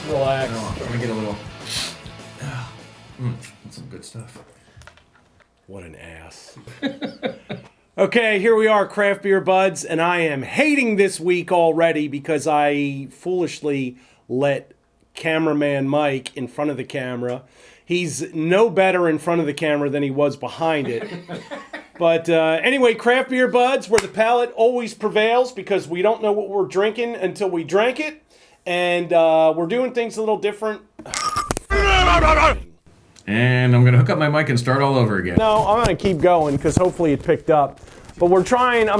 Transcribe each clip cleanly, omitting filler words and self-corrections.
Relax. Let me get a little. That's some good stuff. What an ass. Okay, here we are, Craft Beer Buds, and I am hating this week already because I foolishly let cameraman Mike in front of the camera. He's no better in front of the camera than he was behind it. But anyway, Craft Beer Buds, where the palate always prevails because we don't know what we're drinking until we drank it. And we're doing things a little different. And I'm going to hook up my mic and start all over again. No, I'm going to keep going because hopefully it picked up. But I'm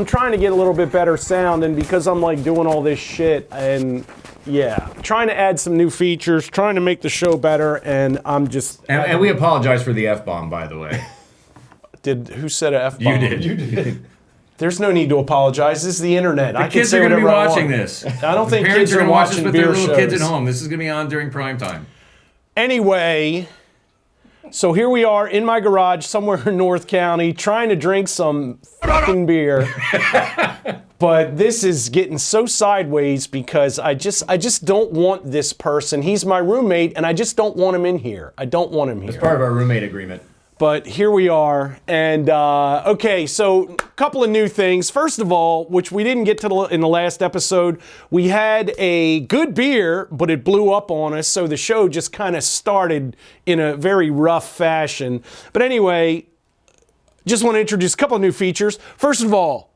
trying to get a little bit better sound, and because I'm like doing all this shit and yeah, trying to add some new features, trying to make the show better, and I'm just... And we apologize for the F-bomb, by the way. Who said an F-bomb? You did. There's no need to apologize. This is the internet. The kids are going to be watching this. I don't think parents kids are going to watch this watching with beer their little shows. kids at home. This is going to be on during prime time. Anyway, so here we are in my garage somewhere in North County trying to drink some fucking beer. But this is getting so sideways because I just don't want this person. He's my roommate and I just don't want him in here. I don't want him here. It's part of our roommate agreement. But here we are, and okay, so a couple of new things. First of all, which we didn't get to in the last episode, we had a good beer, but it blew up on us, so the show just kind of started in a very rough fashion. But anyway, just want to introduce a couple of new features. First of all,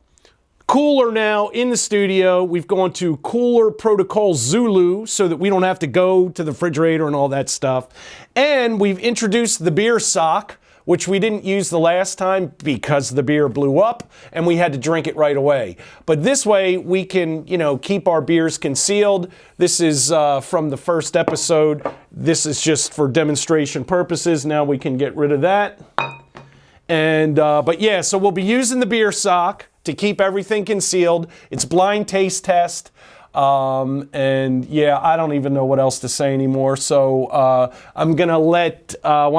cooler now in the studio. We've gone to Cooler Protocol Zulu so that we don't have to go to the refrigerator and all that stuff. And we've introduced the beer sock, which we didn't use the last time because the beer blew up and we had to drink it right away. But this way we can, keep our beers concealed. This is from the first episode. This is just for demonstration purposes. Now we can get rid of that. And, but yeah, so we'll be using the beer sock to keep everything concealed. It's blind taste test. And yeah, I don't even know what else to say anymore. So I'm gonna why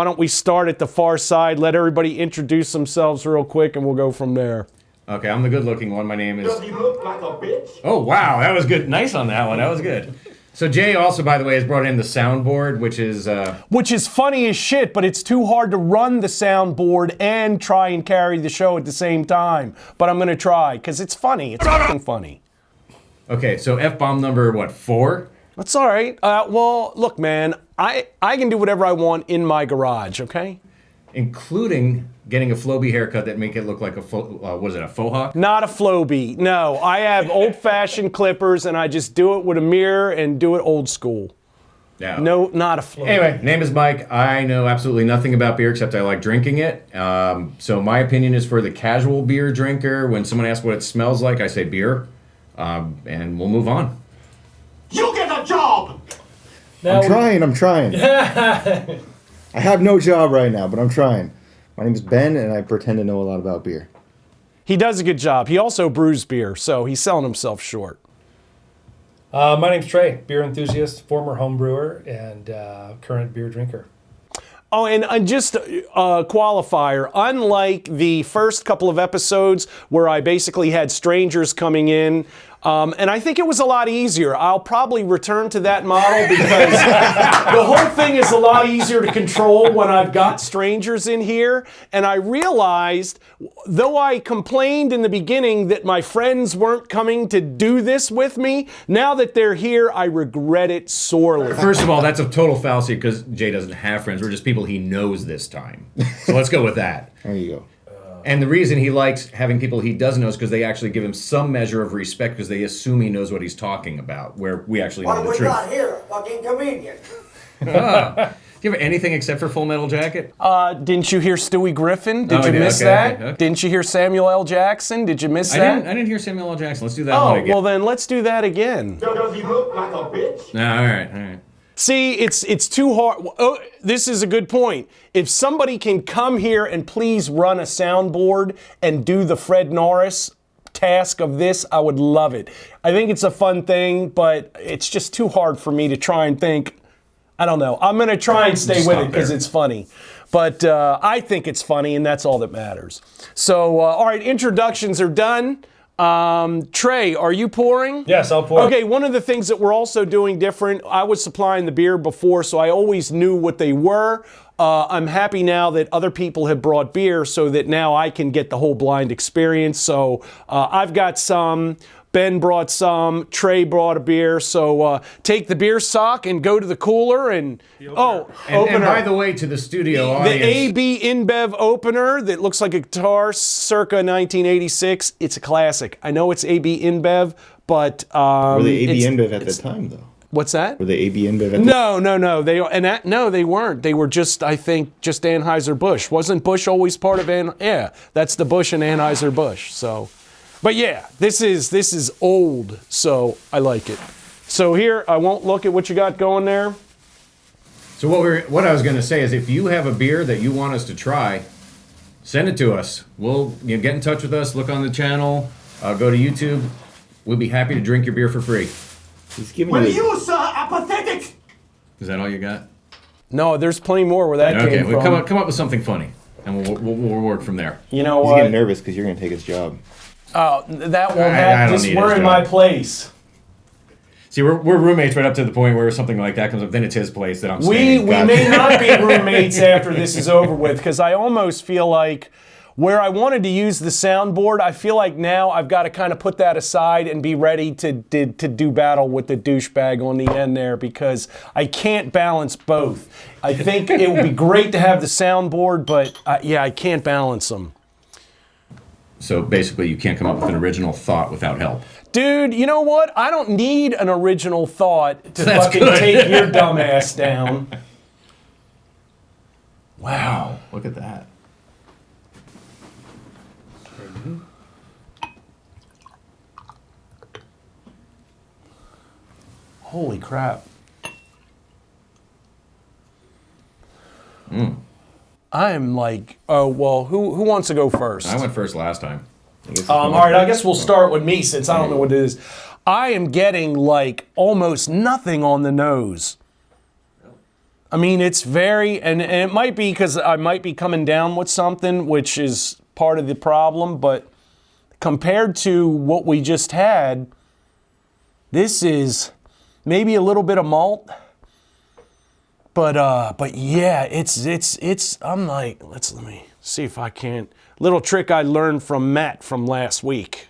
don't we start at the far side, let everybody introduce themselves real quick and we'll go from there. Okay, I'm the good looking one. My name is... Does he look like a bitch? Oh, wow, that was good. Nice on that one. That was good. So Jay also, by the way, has brought in the soundboard, which is funny as shit, but it's too hard to run the soundboard and try and carry the show at the same time. But I'm gonna try, because it's funny. It's fucking funny. Okay, so F-bomb number, 4? That's all right. Well, look, man, I can do whatever I want in my garage, okay? Including getting a Flowbee haircut that make it look like a faux hawk? Not a Flowbee, no. I have old-fashioned clippers, and I just do it with a mirror and do it old school. Yeah. No, not a Flowbee. Anyway, name is Mike. I know absolutely nothing about beer except I like drinking it. So my opinion is for the casual beer drinker. When someone asks what it smells like, I say beer. And we'll move on. You get a job! I'm trying. I have no job right now, but I'm trying. My name is Ben, and I pretend to know a lot about beer. He does a good job. He also brews beer, so he's selling himself short. My name's Trey, beer enthusiast, former home brewer, and current beer drinker. Oh, and just a qualifier, unlike the first couple of episodes where I basically had strangers coming in, and I think it was a lot easier. I'll probably return to that model because the whole thing is a lot easier to control when I've got strangers in here. And I realized, though I complained in the beginning that my friends weren't coming to do this with me, now that they're here, I regret it sorely. First of all, that's a total fallacy because Jay doesn't have friends. We're just people he knows this time. So let's go with that. There you go. And the reason he likes having people he doesn't know is because they actually give him some measure of respect because they assume he knows what he's talking about, where we actually know the truth. What we got here? A fucking comedian. Do you have anything except for Full Metal Jacket? Didn't you hear Stewie Griffin? Did you miss okay, that? okay. Didn't you hear Samuel L. Jackson? Did you miss that? I didn't hear Samuel L. Jackson. Let's do that one Oh, again. well then let's do that again. Does he look like a bitch? No, all right. See, it's too hard. Oh, this is a good point. If somebody can come here and please run a soundboard and do the Fred Norris task of this, I would love it. I think it's a fun thing, but it's just too hard for me to try and think. I don't know. I'm going to try and stay with it because it's funny. But I think it's funny, and that's all that matters. So, all right, introductions are done. Trey, are you pouring? Yes, I'll pour. Okay, one of the things that we're also doing different, I was supplying the beer before, so I always knew what they were. I'm happy now that other people have brought beer so that now I can get the whole blind experience. So I've got some. Ben brought some. Trey brought a beer. So take the beer sock and go to the cooler and opener. And by the way, to the studio The audience, AB InBev opener that looks like a guitar circa 1986. It's a classic. I know it's AB InBev, but Were they AB InBev at the time, though? what's that? Were they AB InBev at the No. No, they weren't. They were just, I think, just Anheuser-Busch. Wasn't Busch always part of Yeah, that's the Busch and Anheuser-Busch. So, but yeah, this is old, so I like it. So here, I won't look at what you got going there. So what I was going to say is, if you have a beer that you want us to try, send it to us. We'll get in touch with us. Look on the channel. Go to YouTube. We'll be happy to drink your beer for free. He's giving Well, you. you, sir, are pathetic. Is that all you got? No, there's plenty more where that Okay, came we'll from. come up with something funny, and we'll work from there. You know He's what? getting nervous because you're going to take his job. Oh, that won't I happen. don't Just need we're his in job. my place. See, we're roommates right up to the point where something like that comes up. Then it's his place that I'm We staying. may not be roommates after this is over with, because I almost feel like where I wanted to use the soundboard, I feel like now I've got to kind of put that aside and be ready to do battle with the douchebag on the end there, because I can't balance both. I think it would be great to have the soundboard, but yeah, I can't balance them. So basically, you can't come up with an original thought without help. Dude, you know what? I don't need an original thought to That's fucking good. take your dumb ass down. Wow. Look at that. Holy crap. I'm like, oh, well, who wants to go first? I went first last time. All right, I guess we'll start with me since I don't know what it is. I am getting like almost nothing on the nose. I mean, it's very, and it might be because I might be coming down with something, which is part of the problem, but compared to what we just had, this is maybe a little bit of malt. But yeah, it's. I'm like, let me see if I can't. Little trick I learned from Matt from last week.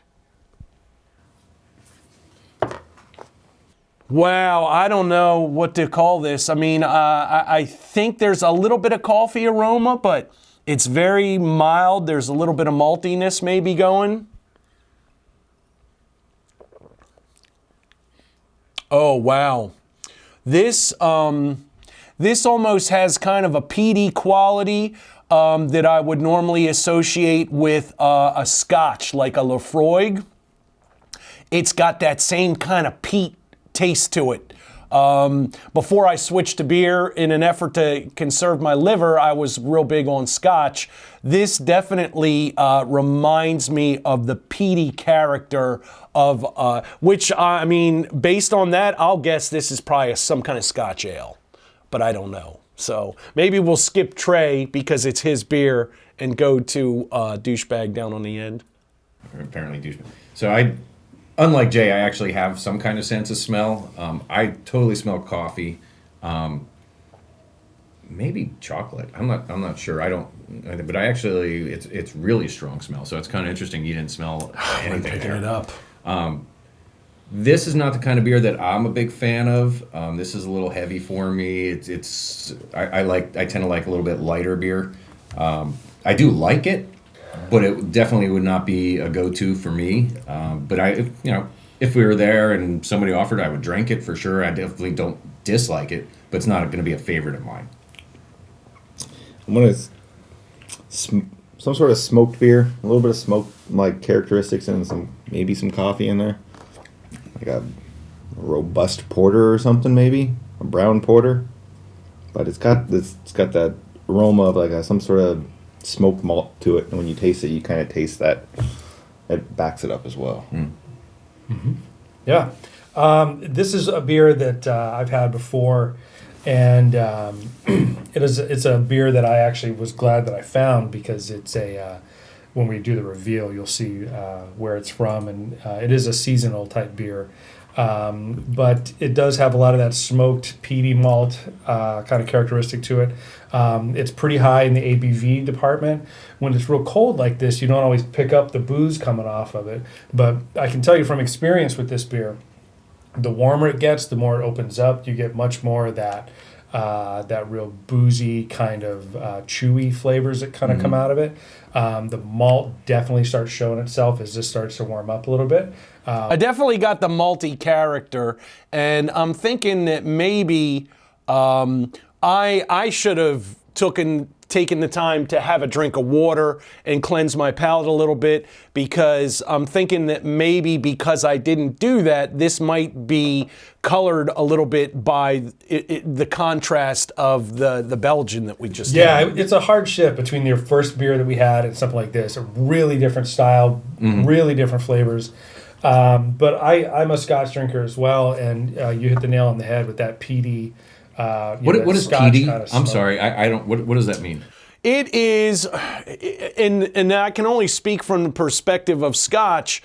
Wow, I don't know what to call this. I mean, I think there's a little bit of coffee aroma, but it's very mild. There's a little bit of maltiness maybe going. Oh wow, this almost has kind of a peaty quality that I would normally associate with a Scotch, like a Lafroig. It's got that same kind of peat taste to it. Before I switched to beer in an effort to conserve my liver, I was real big on Scotch. This definitely reminds me of the peaty character of, which, I mean, based on that, I'll guess this is probably some kind of Scotch ale, but I don't know. So maybe we'll skip Trey because it's his beer and go to douchebag down on the end. Apparently, douchebag. So unlike Jay, I actually have some kind of sense of smell. I totally smell coffee. Maybe chocolate. I'm not sure. I don't. But I actually, it's really strong smell. So it's kind of interesting. You didn't smell anything. Picking there. it up. This is not the kind of beer that I'm a big fan of. This is a little heavy for me. I tend to like a little bit lighter beer. I do like it, but it definitely would not be a go-to for me. But if we were there and somebody offered, I would drink it for sure. I definitely don't dislike it, but it's not going to be a favorite of mine. I'm gonna some sort of smoked beer, a little bit of smoke like characteristics, and maybe some coffee in there, like a robust porter or something, maybe a brown porter. But it's got that aroma of like some sort of smoked malt to it, and when you taste it, you kind of taste that. It backs it up as well. Mm-hmm. Yeah. This is a beer that I've had before. And it's a beer that I actually was glad that I found, because it's when we do the reveal, you'll see where it's from, and it is a seasonal type beer. But it does have a lot of that smoked peaty malt kind of characteristic to it. It's pretty high in the ABV department. When it's real cold like this, you don't always pick up the booze coming off of it. But I can tell you from experience with this beer, the warmer it gets, the more it opens up. You get much more of that real boozy kind of chewy flavors that kind of come out of it. The malt definitely starts showing itself as this starts to warm up a little bit. I definitely got the malty character, and I'm thinking that maybe I should have taken the time to have a drink of water and cleanse my palate a little bit, because I'm thinking that maybe because I didn't do that, this might be colored a little bit by the contrast of the Belgian that we just had. It's a hard shift between your first beer that we had and something like this. A really different style, really different flavors. But I'm a Scotch drinker as well, and you hit the nail on the head with that peaty. What is Scotch peaty? kind of I'm smoke. sorry, I don't. What does that mean? It is, and I can only speak from the perspective of Scotch.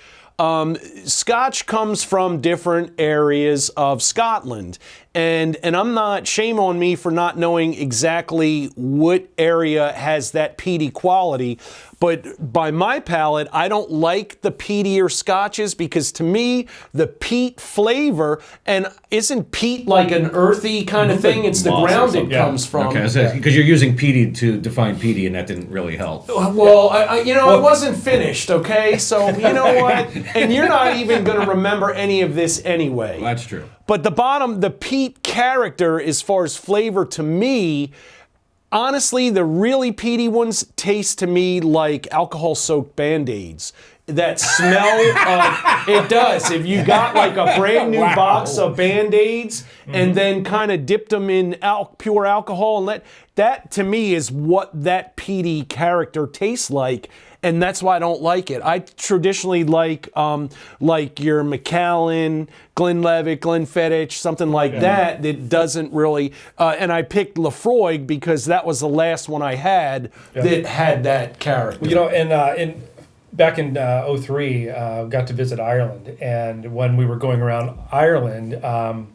Scotch comes from different areas of Scotland, and I'm not, shame on me for not knowing exactly what area has that peaty quality, but by my palate, I don't like the peatier Scotches, because to me, the peat flavor, and isn't peat like an earthy kind of thing? It's the ground it comes from. Okay, because you're using peaty to define peaty, and that didn't really help. Well, I wasn't finished, okay? So, you know what? And you're not even going to remember any of this anyway. Well, that's true. But the peat character, as far as flavor to me, honestly, the really peaty ones taste to me like alcohol-soaked Band-Aids. That smell of, it does. If you got like a brand new box of Band-Aids and then kind of dipped them in pure alcohol, and that to me is what that peaty character tastes like. And that's why I don't like it. I traditionally like your Macallan, Glenlivet, Glenfiddich, something like that doesn't really, and I picked Lefroy because that was the last one I had that had that character. Well, and back in 2003, got to visit Ireland, and when we were going around Ireland, a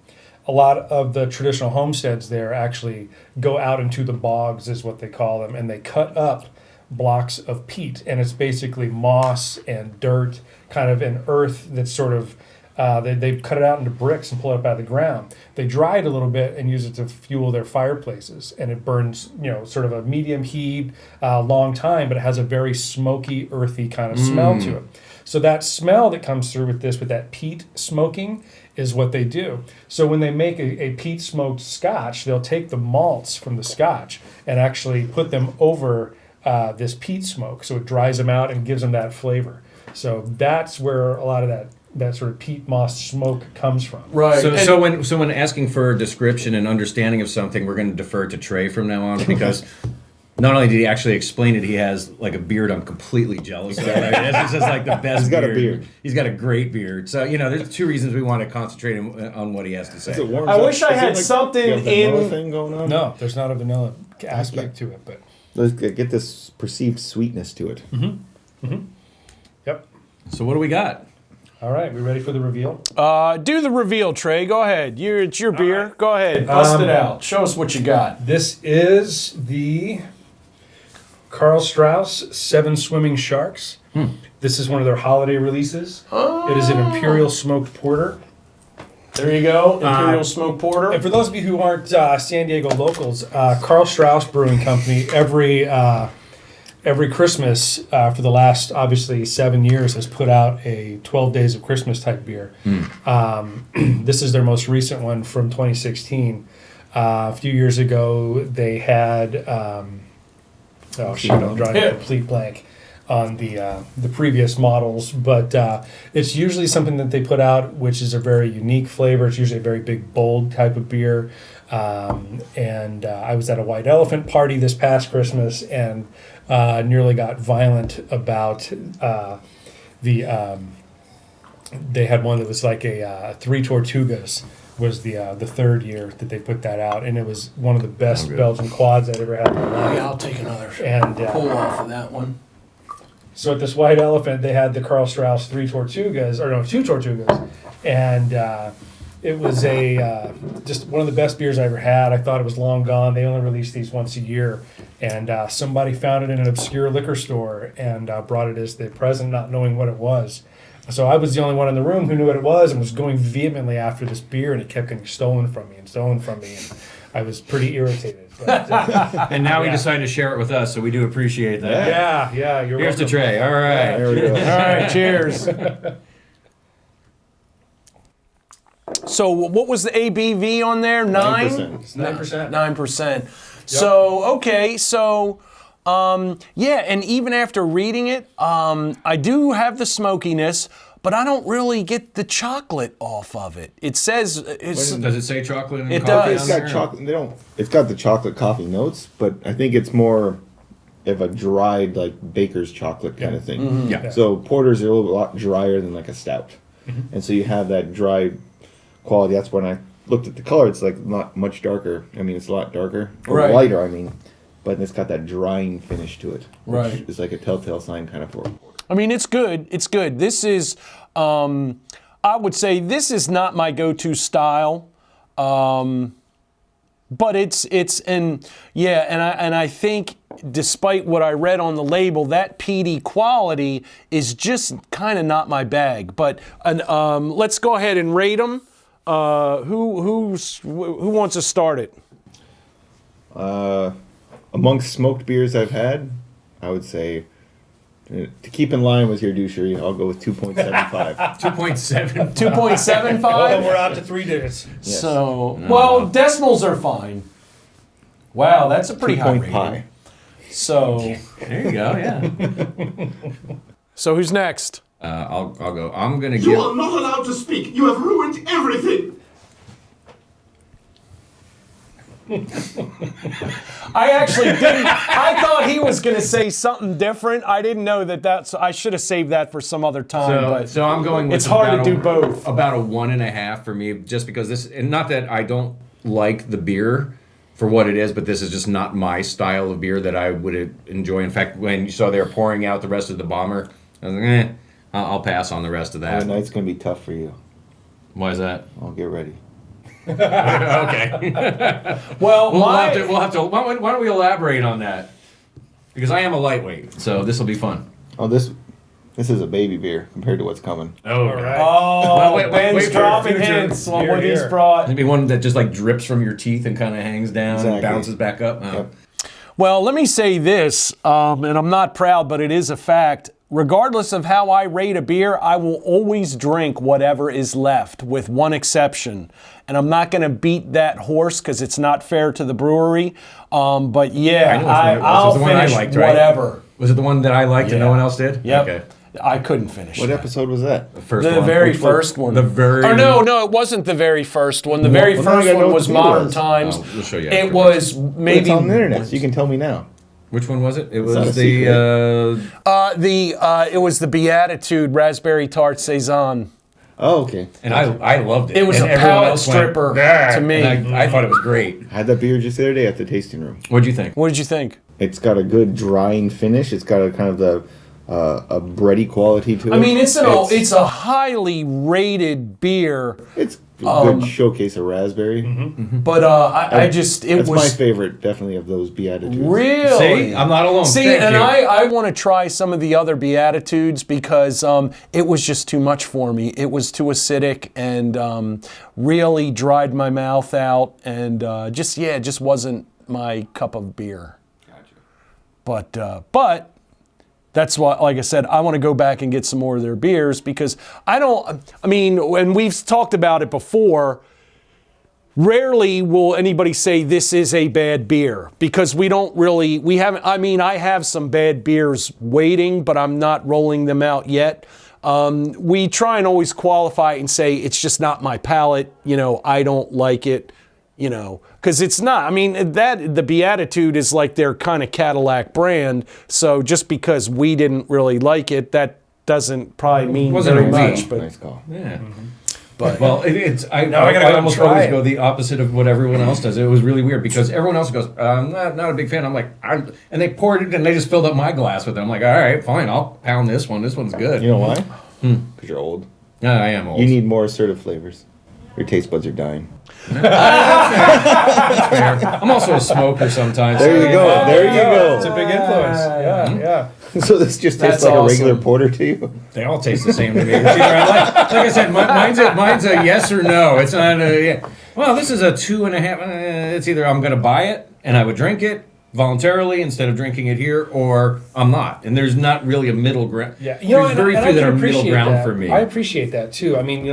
lot of the traditional homesteads there actually go out into the bogs, is what they call them, and they cut up blocks of peat, and it's basically moss and dirt, kind of an earth that's sort of they cut it out into bricks and pull it up out of the ground. They dry it a little bit and use it to fuel their fireplaces, and it burns, sort of a medium heat, long time, but it has a very smoky, earthy kind of smell to it. So that smell that comes through with that peat smoking is what they do. So when they make a peat smoked Scotch, they'll take the malts from the Scotch and actually put them over this peat smoke, so it dries them out and gives them that flavor. So that's where a lot of that sort of peat moss smoke comes from. Right. So when asking for a description and understanding of something, we're going to defer to Trey from now on, because not only did he actually explain it, he has like a beard I'm completely jealous of. I mean, this is like the best. He's got a beard. He's got a great beard. So there's two reasons we want to concentrate on what he has to say. I wish I had something in. Thing going on? No, there's not a vanilla aspect to it, but Let's get this perceived sweetness to it. yep. So what do we got? All right, we ready for the reveal? Do the reveal, Trey. Go ahead. It's your beer. Right. Go ahead. Bust it out. Show us what you got. This is the Karl Strauss 7 Swimming Sharks. This is one of their holiday releases. It is an Imperial Smoked Porter. There you go, Imperial Smoked Porter. And for those of you who aren't San Diego locals, Karl Strauss Brewing Company every Christmas for the last, obviously, 7 years has put out a 12 Days of Christmas type beer. This is their most recent one from 2016. A few years ago, they had, I'm drawing a complete blank on the previous models, but it's usually something that they put out which is a very unique flavor. It's usually a very big, bold type of beer. And I was at a White Elephant party this past Christmas and nearly got violent about they had one that was like a 3 Tortugas was the third year that they put that out, and it was one of the best Belgian quads I'd ever had in my life. Yeah, I'll take another And pull off of that one. so at this White Elephant, they had the Karl Strauss two Tortugas, and it was just one of the best beers I ever had. I thought it was long gone. They only released these once a year, and somebody found it in an obscure liquor store and brought it as the present, not knowing what it was. So I was the only one in the room who knew what it was and was going vehemently after this beer, and it kept getting stolen from me, and I was pretty irritated. But, And now he decided to share it with us, so we do appreciate that. yeah, you're Here's the welcome. tray. All right. There we go. All right, cheers. So what was the ABV on there? 9? 9%. It's 9%. 9%. So, okay, so, yeah, and even after reading it, I do have the smokiness, but I don't really get the chocolate off of it. It says, Does it say chocolate and It coffee does. It's on got there? chocolate. It's got the chocolate coffee notes, but I think it's more of a dried like baker's chocolate kind of thing. Mm-hmm. Yeah. So porters are a lot drier than like a stout, and so you have that dry quality. That's when I looked at the color. It's like not much darker. I mean, it's a lot darker, or Right. lighter. I mean, but it's got that drying finish to it. Which Right. is like a telltale sign kind of for it. I mean, it's good. It's good. This is, I would say, this is not my go-to style, but and I think, despite what I read on the label, that peaty quality is just kind of not my bag. But let's go ahead and rate them. Who wants to start it? Amongst smoked beers I've had, I would say, to keep in line with your douchery, I'll go with 2.75. 2.7. 2.75. Well, then we're out to 3 digits. Yes. So, well, decimals are fine. Wow, that's a pretty high 2 rating. pie. So, There you go, yeah. so who's next? I'll go. I'm going to You give... are not allowed to speak. You have ruined everything. I actually didn't. I thought he was going to say something different. I didn't know that's. I should have saved that for some other time. but So I'm going with it's hard to about do both. About a 1.5 for me, just because this, and not that I don't like the beer for what it is, but this is just not my style of beer that I would enjoy. In fact, when you saw they were pouring out the rest of the bomber, I was like, I'll pass on the rest of that. The night's gonna be tough for you. Why is that? I'll get ready. Okay. Well, We'll have to. Why don't we elaborate on that? Because I am a lightweight, so this will be fun. Oh, this is a baby beer compared to what's coming. Oh, All right. Oh, wait Ben's for dropping future. hints on Here, what he's here. brought. Maybe one that just like drips from your teeth and kind of hangs down and Exactly. bounces back up. Oh. Yep. Well, let me say this, and I'm not proud, but it is a fact. Regardless of how I rate a beer, I will always drink whatever is left, with one exception. And I'm not going to beat that horse because it's not fair to the brewery. But yeah, I'll the one I finish liked, right? whatever. Was it the one that I liked and no Yeah. one else did? Yep. Okay. I couldn't finish What that. episode was that? First The one. very Which one? first one. The very. Or no, it wasn't the very first one. The very well, now I first gotta know one what was the beer Modern was. Times. Oh, we'll show you It afterwards. was Maybe maybe it's on the internet, so you can tell me now. Which one was it? It not a was the. it was the Beatitude Raspberry Tart Saison. Oh, okay. And I loved it. It was And a everyone palate else went, stripper "Nah," to me. and I thought it was great. I had that beer just the other day at the tasting room. What'd you think? What did you think? It's got a good drying finish. It's got a kind of a bready quality to it. I mean, it's a highly rated beer, It's a good showcase of raspberry. but I just it That's my was favorite, definitely, of those Beatitudes. really. See, I'm not alone. See, Thank and you. I want to try some of the other Beatitudes because it was just too much for me. It was too acidic and really dried my mouth out, and it just wasn't my cup of beer. Gotcha. But that's why, like I said, I want to go back and get some more of their beers because when we've talked about it before, rarely will anybody say this is a bad beer because I have some bad beers waiting, but I'm not rolling them out yet. We try and always qualify and say it's just not my palate, I don't like it, because it's not. I mean, the Beatitude is like their kind of Cadillac brand. So just because we didn't really like it, that doesn't probably mean Wasn't very a we. much. But Nice call. Yeah. But Well, it's I Now I gotta go almost try always it. go the opposite of what everyone else does. It was really weird because everyone else goes, I'm not a big fan. I'm like, and they poured it and they just filled up my glass with it. I'm like, all right, fine, I'll pound this one. This one's good. You know why? Because you're old. Yeah, I am old. You need more assertive flavors. Your taste buds are dying. That's fair. I'm also a smoker sometimes. There you go. There you go. It's a big influence. Yeah. So this just tastes That's like awesome. a regular porter to you? They all taste the same to me. It's either like I said, mine's a yes or no. It's not a yeah. Well, this is a 2.5. It's either I'm going to buy it and I would drink it voluntarily instead of drinking it here, or I'm not. And there's not really a middle ground. Yeah. There's very and few I that can are middle appreciate ground that. for me. I appreciate that too. I mean,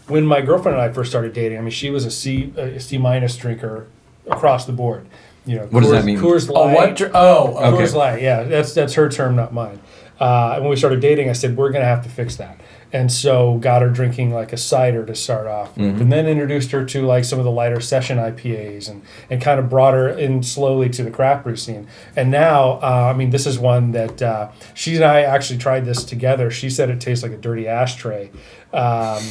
when my girlfriend and I first started dating, I mean, she was a C minus drinker across the board. What does that mean? Coors oh, Light. what? Okay. Coors Light. Yeah, that's her term, not mine. And when we started dating, I said we're gonna have to fix that, and so got her drinking like a cider to start off with, and then introduced her to like some of the lighter session IPAs, and kind of brought her in slowly to the craft brew scene. And now, I mean, this is one that she and I actually tried this together. She said it tastes like a dirty ashtray, but.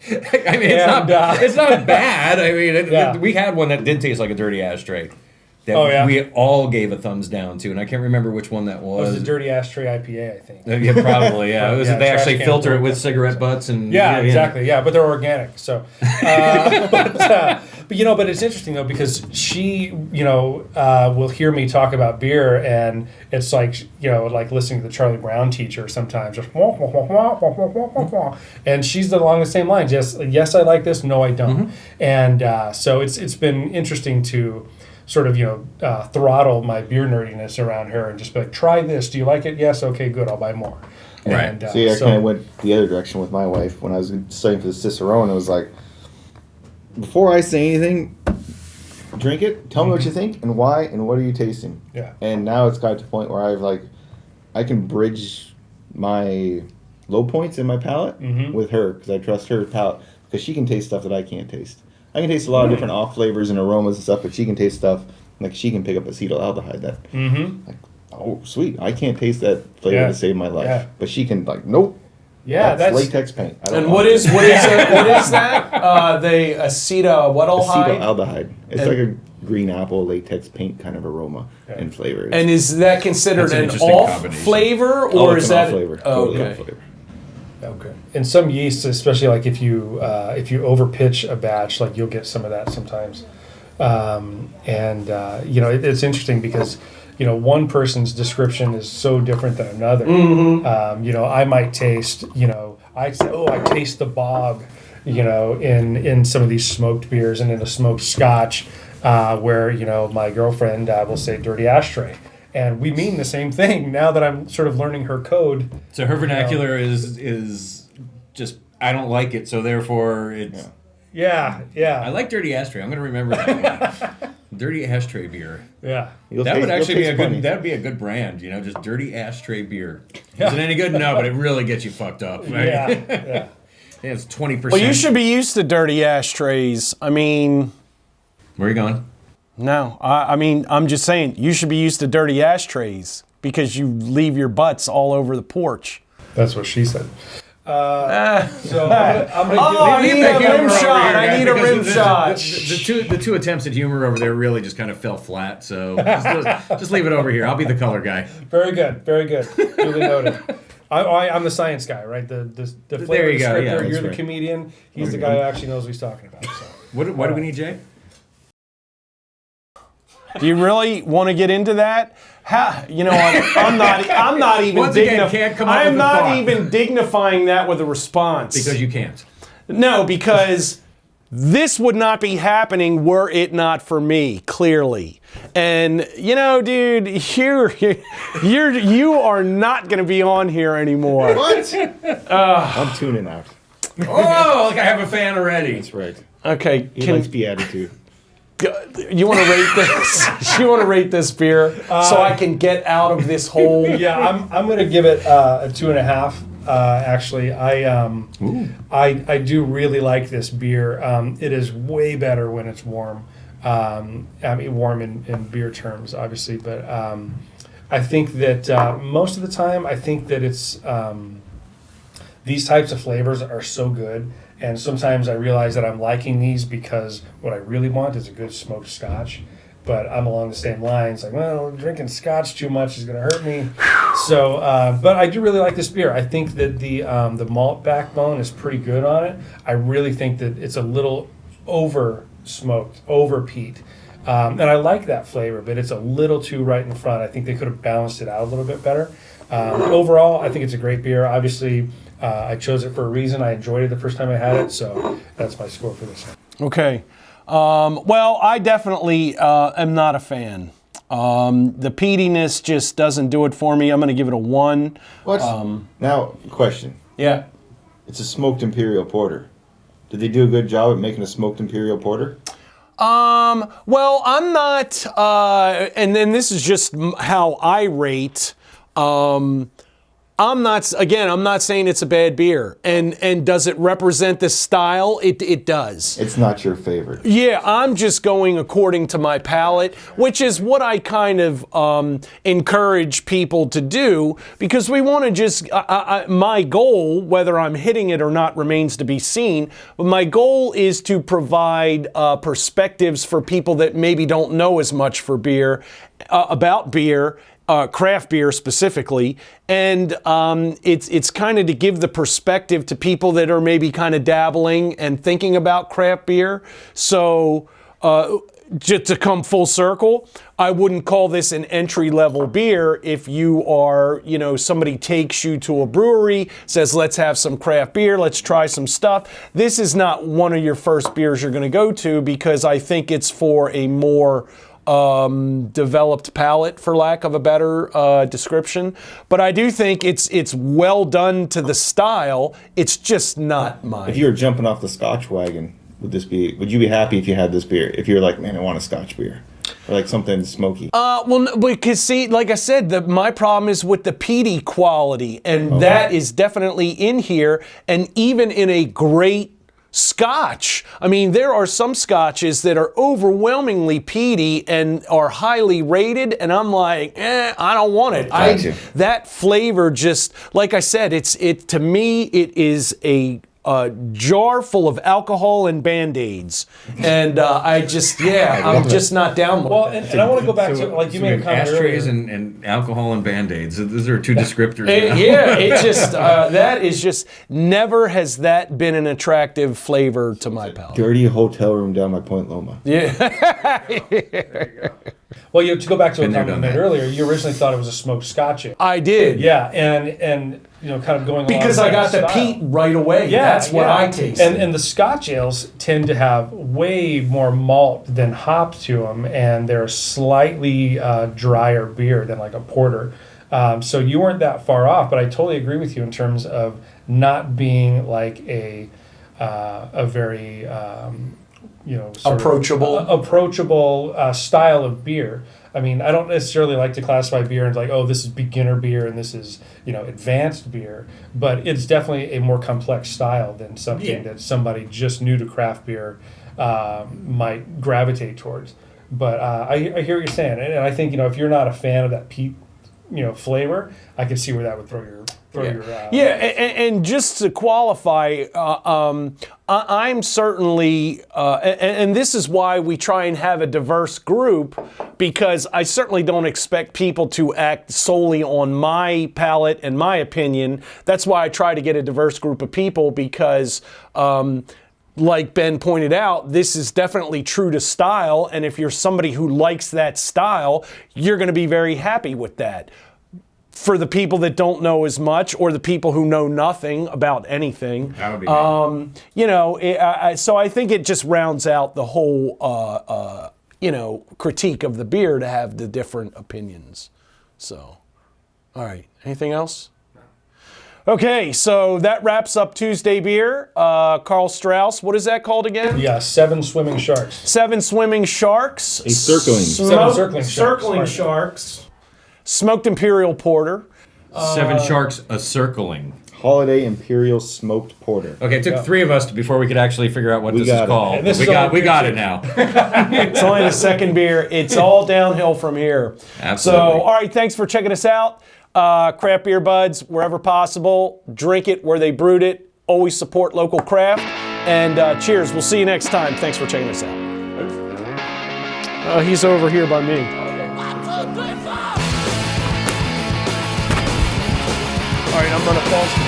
I mean, it's not bad. I mean, Yeah. we had one that did taste like a dirty ashtray. That Oh, yeah? we all gave a thumbs down to, and I can't remember which one that It was. was a dirty ashtray IPA, I think. Yeah, probably. Yeah, it was. Yeah, They trash actually can filter it full with of cigarette butts and Yeah, exactly. Yeah, but they're organic. So, but it's interesting though because she, will hear me talk about beer, and it's like like listening to the Charlie Brown teacher sometimes, just wah, wah, wah, wah, wah, wah, wah, wah, wah. And she's along the same lines. Yes, I like this. No, I don't. And so it's been interesting to sort of throttle my beer nerdiness around her and just be like, try this. Do you like it? Yes. Okay, good. I'll buy more. Right. And, See, I kind of went the other direction with my wife when I was studying for the Cicerone. It was like, before I say anything, drink it, tell me what you think and why and what are you tasting. Yeah. And now it's got to the point where I can bridge my low points in my palate with her because I trust her palate because she can taste stuff that I can't taste. I can taste a lot of different off flavors and aromas and stuff, but she can taste stuff like she can pick up acetaldehyde that like, oh sweet, I can't taste that flavor to save my life. Yeah. But she can like, nope. Yeah, that's latex paint. I don't And know. what is that? The Acetaldehyde. It's like a green apple latex paint kind of aroma and flavor. It's And is that considered That's an an interesting off combination. flavor, or oh, it's is an that off flavor. Oh, Totally okay. off flavor. Okay. And some yeasts, especially like if you overpitch a batch, like you'll get some of that sometimes. It's interesting because one person's description is so different than another. I might taste, I say, oh, I taste the bog, in some of these smoked beers and in a smoked scotch, where my girlfriend will say dirty ashtray. And we mean the same thing now that I'm sort of learning her code. So her vernacular is just I don't like it, so therefore it's. Yeah. I like dirty ashtray. I'm going to remember that one. Dirty ashtray beer. Yeah. That would actually be a plenty. good. That'd be a good brand. Just dirty ashtray beer. Is it any good? No, but it really gets you fucked up. Right? Yeah. Yeah, it's 20%. Well, you should be used to dirty ashtrays. I mean, Where are you going? no. I mean, I'm just saying, you should be used to dirty ashtrays because you leave your butts all over the porch. That's what she said. So I'm gonna I need a humor rim over shot. here, I guys, need a because rim shot. The two attempts at humor over there really just kind of fell flat. So just leave it over here. I'll be the color guy. Very good. Duly noted. I'm the science guy, right? The flavor There you go, descriptor. yeah, that's You're the right. comedian. He's the guy who actually knows what he's talking about. So. What do we need, Jay? Do you really want to get into that? I'm not even Once again, can't come up I'm with a not thought. even dignifying that with a response. Because you can't. No, because this would not be happening were it not for me, clearly. And dude, you are not going to be on here anymore. What? I'm tuning out. Oh, look, I have a fan already. That's right. Okay, He likes beatitude. you want to rate this? You want to rate this beer so I can get out of this hole? Yeah, I'm gonna give it a 2.5. Actually, I do really like this beer. It is way better when it's warm. I mean, warm in beer terms, obviously, but I think that most of the time, I think that it's these types of flavors are so good. And sometimes I realize that I'm liking these because what I really want is a good smoked scotch. But I'm along the same lines, like, well, drinking scotch too much is going to hurt me. So, but I do really like this beer. I think that the malt backbone is pretty good on it. I really think that it's a little over smoked, over peat. And I like that flavor, but it's a little too right in front. I think they could have balanced it out a little bit better. Overall, I think it's a great beer. Obviously, I chose it for a reason. I enjoyed it the first time I had it, so that's my score for this one. Okay. Well, I definitely am not a fan. The peatiness just doesn't do it for me. I'm going to give it a 1. Now, question. Yeah. It's a smoked imperial porter. Did they do a good job at making a smoked imperial porter? Well, I'm not, and then this is just how I rate. I'm not saying it's a bad beer. And does it represent the style? It does. It's not your favorite. Yeah, I'm just going according to my palate, which is what I kind of encourage people to do, because we want to just, my goal, whether I'm hitting it or not remains to be seen, but my goal is to provide perspectives for people that maybe don't know as much for beer, about beer, craft beer specifically, and it's kind of to give the perspective to people that are maybe kind of dabbling and thinking about craft beer. So just to come full circle, I wouldn't call this an entry-level beer if you are, somebody takes you to a brewery, says, let's have some craft beer, let's try some stuff. This is not one of your first beers you're going to go to, because I think it's for a more developed palate, for lack of a better description. But I do think it's well done to the style. It's just not mine. If you were jumping off the Scotch wagon, would you be happy if you had this beer? If you're like, man, I want a Scotch beer. Or like something smoky. Well, because see, like I said, my problem is with the peaty quality, and that is definitely in here, and even in a great Scotch. I mean, there are some Scotches that are overwhelmingly peaty and are highly rated, and I'm like, I don't want it. That flavor just, like I said, to me, it is a jar full of alcohol and Band-Aids. And I'm just not down with it. And I want to go back to, like you made a comment ashtrays earlier. and alcohol and Band-Aids. Those are two descriptors. It just, that is just, never has that been an attractive flavor to my palate. Dirty hotel room down by Point Loma. Yeah. There you go. Well, to go back to a comment you made earlier, you originally thought it was a smoked Scotch ale. I did. Yeah, and kind of going along because I got the style. peat right away. Yeah, that's what I tasted. And the Scotch ales tend to have way more malt than hop to them, and they're a slightly drier beer than like a porter. So you weren't that far off, but I totally agree with you in terms of not being like a very approachable style of beer. I mean, I don't necessarily like to classify beer as like, oh, this is beginner beer and this is, advanced beer, but it's definitely a more complex style than something that somebody just new to craft beer might gravitate towards. But I hear what you're saying, and I think, if you're not a fan of that peat, flavor, I can see where that would throw your and just to qualify, I'm certainly, and this is why we try and have a diverse group, because I certainly don't expect people to act solely on my palate and my opinion. That's why I try to get a diverse group of people, because like Ben pointed out, this is definitely true to style, and if you're somebody who likes that style, you're going to be very happy with that. For the people that don't know as much, or the people who know nothing about anything, that would be so I think it just rounds out the whole, critique of the beer to have the different opinions. So, all right, anything else? Okay, so that wraps up Tuesday beer. Karl Strauss, what is that called again? Yeah, 7 Swimming Sharks. 7 Swimming Sharks. A circling. 7 Circling Sharks. Smoked Imperial Porter. 7 sharks a circling. Holiday Imperial Smoked Porter. Okay, it took 3 of us before we could actually figure out what We this is got it. called. And this we is all we got beer it now. It's only the second beer. It's all downhill from here. Absolutely. So, all right, thanks for checking us out. Craft Beer Buds, wherever possible. Drink it where they brewed it. Always support local craft. And cheers. We'll see you next time. Thanks for checking us out. He's over here by me. All right, I'm going to pause.